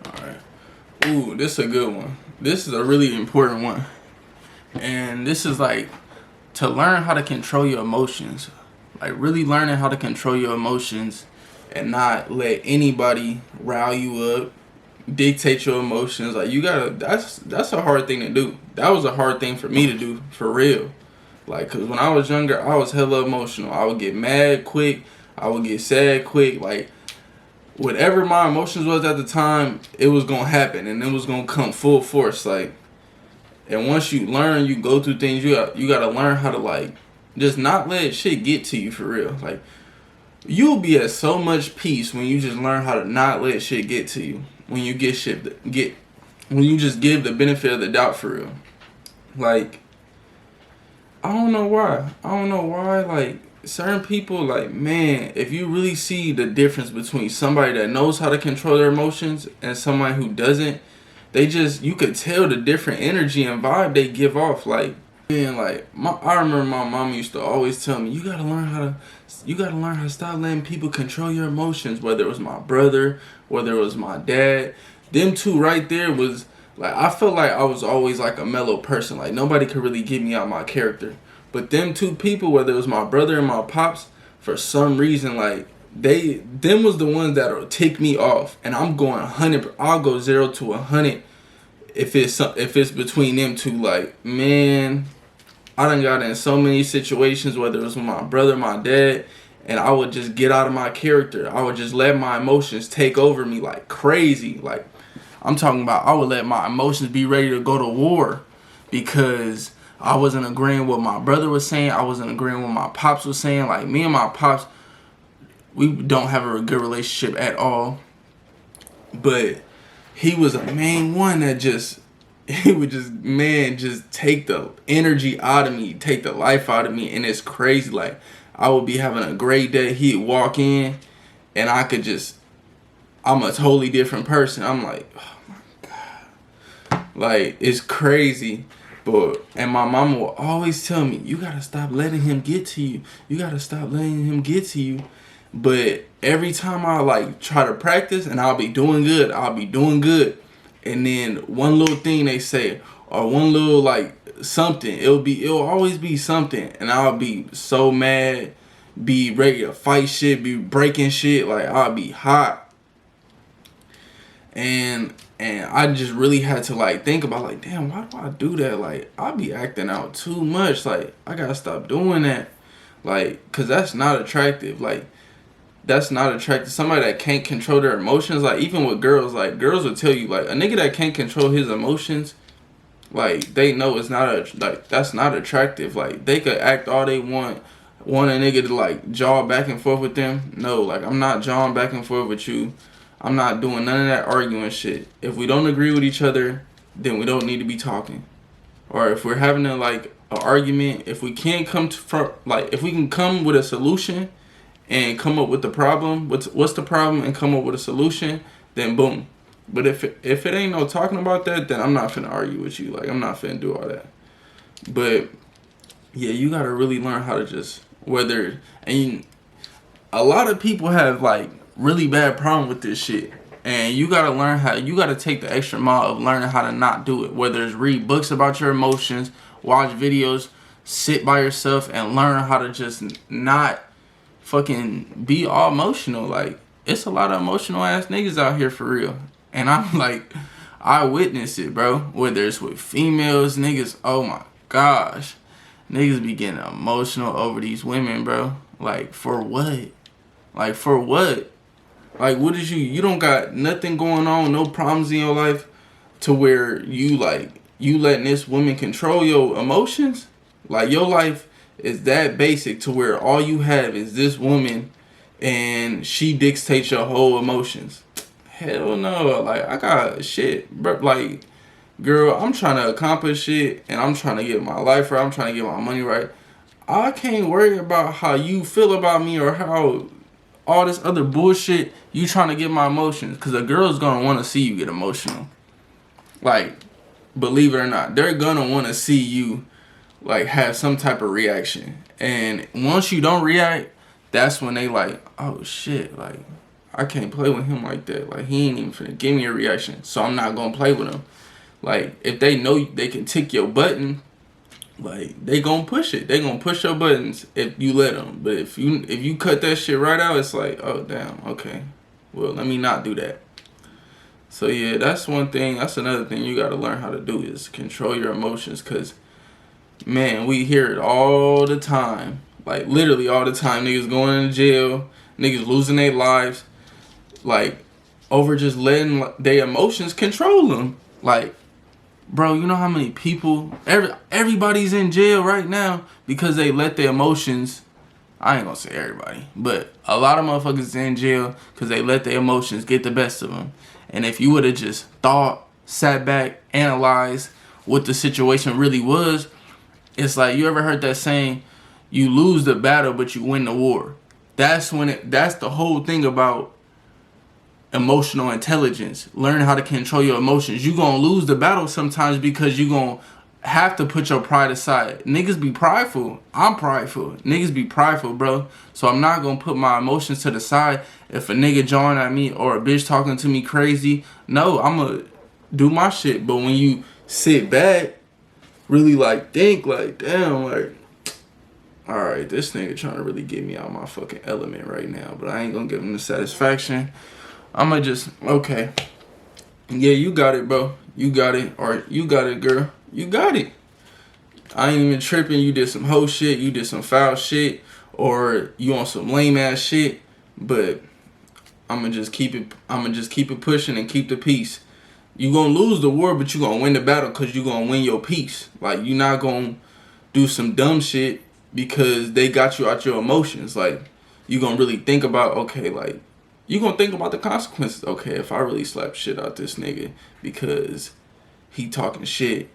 Alright. Ooh, this is a good one. This is a really important one. And this is like to learn how to control your emotions. Like really learning how to control your emotions and not let anybody rile you up, dictate your emotions. Like you gotta, that's a hard thing to do. That was a hard thing for me to do, for real. Like, cause when I was younger, I was hella emotional. I would get mad quick. I would get sad quick. Like, whatever my emotions was at the time, it was gonna happen and it was gonna come full force. Like, and once you learn, you go through things. You gotta learn how to like just not let shit get to you for real. Like, you'll be at so much peace when you just learn how to not let shit get to you. When you when you just give the benefit of the doubt for real. Like, I don't know why. Like, certain people, like, man, if you really see the difference between somebody that knows how to control their emotions and somebody who doesn't, you could tell the different energy and vibe they give off. Like, man, like, I remember my mom used to always tell me, you gotta learn how to stop letting people control your emotions. Whether it was my brother, whether it was my dad, them two right there was, like, I felt like I was always like a mellow person. Like, nobody could really get me out my character. But them two people, whether it was my brother and my pops, for some reason, like, them was the ones that'll tick me off. And I'm going 100, I'll go 0 to 100 if it's between them two. Like, man, I done got in so many situations, whether it was with my brother, my dad, and I would just get out of my character. I would just let my emotions take over me like crazy. Like, I'm talking about, I would let my emotions be ready to go to war because I wasn't agreeing with what my brother was saying. I wasn't agreeing with what my pops was saying. Like, me and my pops, we don't have a good relationship at all. But he was a main one that he would just take the energy out of me, take the life out of me. And it's crazy. Like, I would be having a great day. He'd walk in and I'm a totally different person. I'm like, oh my God. Like, it's crazy. And my mama will always tell me, you gotta stop letting him get to you. You gotta stop letting him get to you. But every time I like try to practice and I'll be doing good. And then one little thing they say, or one little like something, it'll always be something. And I'll be so mad, be ready to fight shit, be breaking shit. Like, I'll be hot. And I just really had to like think about, like, damn, why do I do that? Like, I be acting out too much. Like, I gotta stop doing that. Like, cause that's not attractive. Like, that's not attractive. Somebody that can't control their emotions, like, even with girls, like, girls will tell you, like, a nigga that can't control his emotions, like, they know it's not that's not attractive. Like, they could act all they want a nigga to like jaw back and forth with them. No, like, I'm not jawing back and forth with you. I'm not doing none of that arguing shit. If we don't agree with each other, then we don't need to be talking. Or if we're having an argument, if we can't if we can come with a solution and come up with the problem, what's the problem, and come up with a solution, then boom. But if it ain't no talking about that, then I'm not finna argue with you. Like, I'm not finna do all that. But yeah, you gotta really learn how to just, and a lot of people have like really bad problem with this shit, and you gotta take the extra mile of learning how to not do it. Whether it's read books about your emotions, watch videos, sit by yourself and learn how to just not fucking be all emotional. Like, it's a lot of emotional ass niggas out here for real, and I'm like, I witness it, bro. Whether it's with females, niggas, oh my gosh, niggas be getting emotional over these women, bro. Like, for what? Like, for what? Like, what is you don't got nothing going on, no problems in your life to where you letting this woman control your emotions? Like, your life is that basic to where all you have is this woman and she dictates your whole emotions? Hell no. Like, I got shit, bro. Like, girl, I'm trying to accomplish shit and I'm trying to get my life right. I'm trying to get my money right. I can't worry about how you feel about me or how all this other bullshit you trying to get my emotions, because a girl's gonna want to see you get emotional. Like, believe it or not, they're gonna want to see you like have some type of reaction. And once you don't react, that's when they like, oh shit, like, I can't play with him like that. Like, he ain't even finna give me a reaction, so I'm not gonna play with him. Like, if they know they can tick your button, like, they gonna push it. They gonna push your buttons if you let them. But if you cut that shit right out, it's like, oh damn, okay, well, let me not do that. So yeah, that's one thing. That's another thing you gotta learn how to do is control your emotions. Cause man, we hear it all the time. Like, literally all the time. Niggas going into jail, niggas losing their lives, like, over just letting their emotions control them. Like, bro, you know how many people, everybody's in jail right now because they let their emotions, I ain't gonna say everybody, but a lot of motherfuckers is in jail because they let their emotions get the best of them. And if you would have just thought, sat back, analyzed what the situation really was, it's like, you ever heard that saying, you lose the battle but you win the war? That's the whole thing about emotional intelligence. Learn how to control your emotions. You gonna lose the battle sometimes because you gonna have to put your pride aside. Niggas be prideful. I'm prideful. Niggas be prideful, bro. So I'm not gonna put my emotions to the side. If a nigga jawing at me or a bitch talking to me crazy, no, I'm gonna do my shit. But when you sit back, really like think like, damn, like, alright, this nigga trying to really get me out of my fucking element right now, but I ain't gonna give him the satisfaction. I'ma just, okay, yeah, you got it, bro. You got it. Or you got it, girl. You got it. I ain't even tripping. You did some hoe shit. You did some foul shit. Or you on some lame ass shit. But I'ma just keep it pushing and keep the peace. You gonna lose the war, but you gonna win the battle because you gonna win your peace. Like, you not gonna do some dumb shit because they got you out your emotions. Like, you gonna really think about, okay, like, you gonna think about the consequences. Okay, if I really slap shit out this nigga because he talking shit,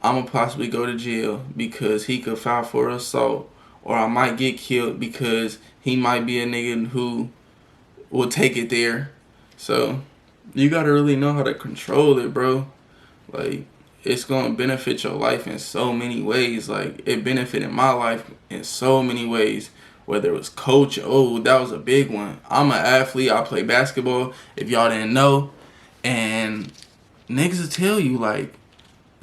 I'm gonna possibly go to jail because he could file for assault, or I might get killed because he might be a nigga who will take it there. So you gotta really know how to control it, bro. Like, it's gonna benefit your life in so many ways. Like, it benefited my life in so many ways. Whether it was coach, oh, that was a big one. I'm an athlete. I play basketball, if y'all didn't know. And niggas will tell you, like,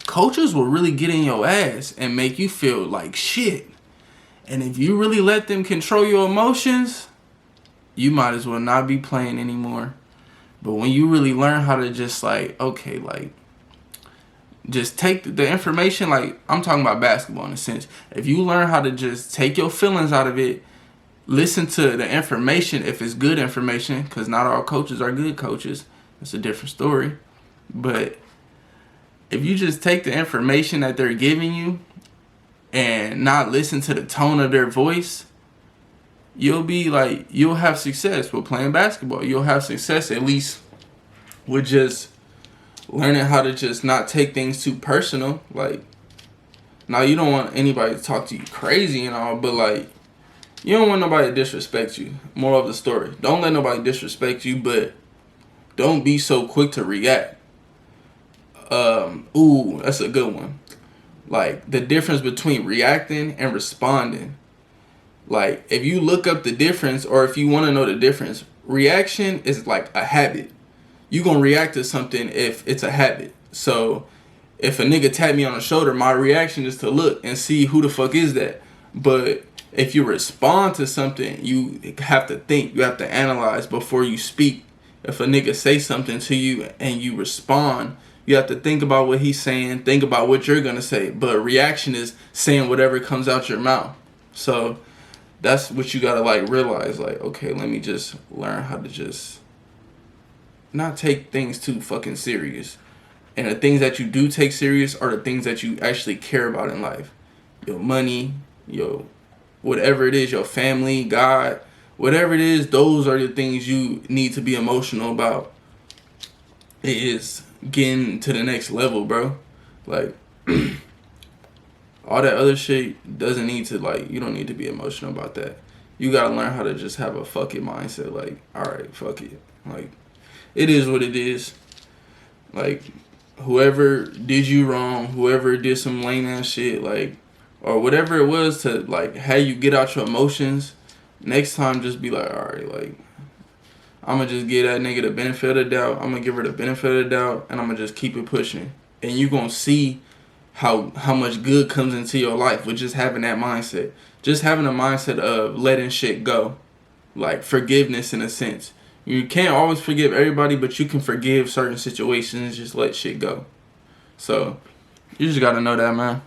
coaches will really get in your ass and make you feel like shit. And if you really let them control your emotions, you might as well not be playing anymore. But when you really learn how to just, like, okay, like, just take the information, like, I'm talking about basketball in a sense. If you learn how to just take your feelings out of it, listen to the information if it's good information, because not all coaches are good coaches. It's a different story. But if you just take the information that they're giving you and not listen to the tone of their voice, you'll have success with playing basketball. You'll have success at least with just learning how to just not take things too personal. Like, now you don't want anybody to talk to you crazy and all, but like, you don't want nobody to disrespect you. Moral of the story, don't let nobody disrespect you, but don't be so quick to react. Ooh, that's a good one. Like, the difference between reacting and responding. Like, if you look up the difference, or if you want to know the difference, reaction is like a habit. You gonna react to something if it's a habit. So if a nigga tap me on the shoulder, my reaction is to look and see who the fuck is that. But if you respond to something, you have to think, you have to analyze before you speak. If a nigga say something to you and you respond, you have to think about what he's saying, think about what you're gonna say. But reaction is saying whatever comes out your mouth. So that's what you gotta, like, realize. Like, okay, let me just learn how to just not take things too fucking serious. And the things that you do take serious are the things that you actually care about in life. Your money, your whatever it is, your family, God, whatever it is, those are the things you need to be emotional about. It is getting to the next level, bro. Like, all that other shit doesn't need to, like, you don't need to be emotional about that. You gotta learn how to just have a fuck it mindset. Like, alright, fuck it. Like, it is what it is. Like, whoever did you wrong, whoever did some lame ass shit, like, or whatever it was to, like, how you get out your emotions, next time just be like, alright, like, I'm gonna just give that nigga the benefit of the doubt. I'm gonna give her the benefit of the doubt, and I'm gonna just keep it pushing. And you gonna see how much good comes into your life with just having that mindset. Just having a mindset of letting shit go, like forgiveness in a sense. You can't always forgive everybody, but you can forgive certain situations. Just let shit go. So you just gotta know that, man.